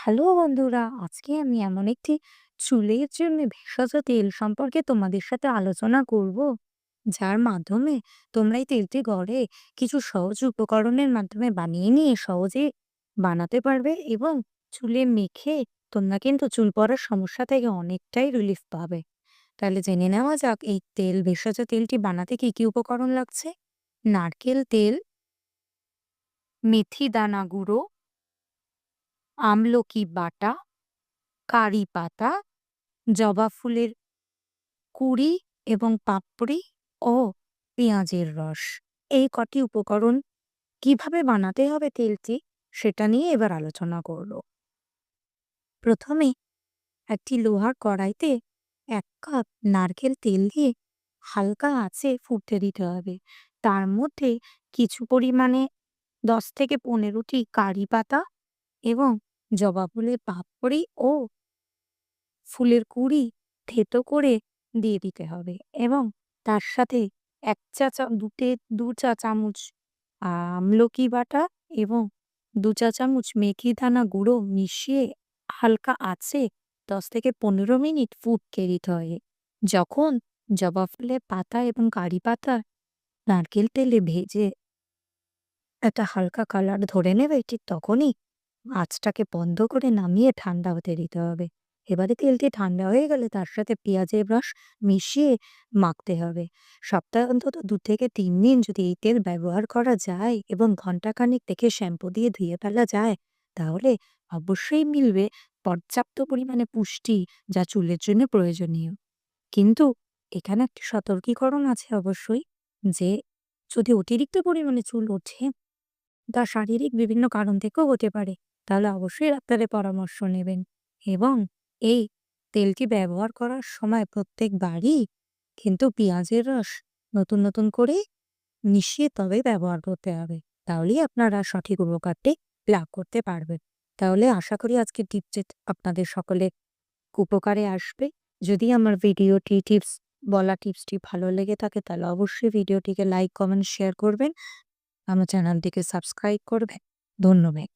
Hello বন্ধুরা, আজকে আমি এমন একটি চুলের জন্য ভেষজ তেল সম্পর্কে তোমাদের সাথে আলোচনা করব, যার মাধ্যমে তোমরা এই তেলটি ঘরে কিছু সহজ উপকরণের মাধ্যমে বানিয়ে নিয়ে সহজে বানাতে পারবে এবং চুলে মেখে তোমরা কিন্তু চুল পড়ার সমস্যা থেকে অনেকটাই রিলিফ পাবে। তাহলে জেনে নেওয়া যাক এই ভেষজ তেলটি বানাতে কি কি উপকরণ লাগছে। নারকেল তেল, মেথি দানা গুঁড়ো, আমলকি বাটা, কারি পাতা, জবা ফুলের কুঁড়ি এবং পাপড়ি ও পেঁয়াজের রস। এই কটি উপকরণ কিভাবে বানাতে হবে তেলটি, সেটা নিয়ে এবার আলোচনা করব। প্রথমে একটি লোহার কড়াইতে ১ কাপ নারকেল তেল দিয়ে হালকা আঁচে ফুটতে দিতে হবে। তার মধ্যে কিছু পরিমাণে ১০ থেকে ১৫টি কারি পাতা এবং জবা ফুলের পাপড়ি ও ফুলের কুঁড়ি থেতো করে দিয়ে দিতে হবে এবং তার সাথে ১ চা চা ২ চা চামচ আমলকি বাটা এবং ২ চা চামচ মেথি দানা গুঁড়ো মিশিয়ে হালকা আঁচে ১০ থেকে ১৫ মিনিট ফুটতে দিতে হবে। যখন জবা ফুলের পাতা এবং কারি পাতা নারকেল তেলে ভেজে একটা হালকা কালার ধরে নেবে, ঠিক তখনই আঁচটাকে বন্ধ করে নামিয়ে ঠান্ডা হতে দিতে হবে। এবারে তেলটি ঠান্ডা হয়ে গেলে তার সাথে পেঁয়াজের রস মিশিয়ে মাখতে হবে। সপ্তাহে অন্তত ২ থেকে ৩ দিন যদি এই তেল ব্যবহার করা যায় এবং ঘন্টাখানেক রেখে শ্যাম্পু দিয়ে ধুয়ে ফেলা যায়, তাহলে অবশ্যই মিলবে পর্যাপ্ত পরিমাণে পুষ্টি, যা চুলের জন্য প্রয়োজনীয়। কিন্তু এখানে একটি সতর্কীকরণ আছে অবশ্যই, যে যদি অতিরিক্ত পরিমাণে চুল ওঠে, তা শারীরিক বিভিন্ন কারণ থেকেও হতে পারে। তাহলে অবশ্যই ডাক্তারের পরামর্শ নেবেন এবং এই তেলটি ব্যবহার করার সময় প্রত্যেকবারই কিন্তু পেঁয়াজের রস নতুন করে মিশিয়ে তবেই ব্যবহার করতে হবে। তাহলেই আপনারা সঠিক উপকারটি লাভ করতে পারবেন। তাহলে আশা করি আজকের টিপসটি আপনাদের সকলের উপকারে আসবে। যদি আমার টিপসটি ভালো লেগে থাকে, তাহলে অবশ্যই ভিডিওটিকে লাইক, কমেন্ট, শেয়ার করবেন। আমার চ্যানেলটিকে সাবস্ক্রাইব করবেন। ধন্যবাদ।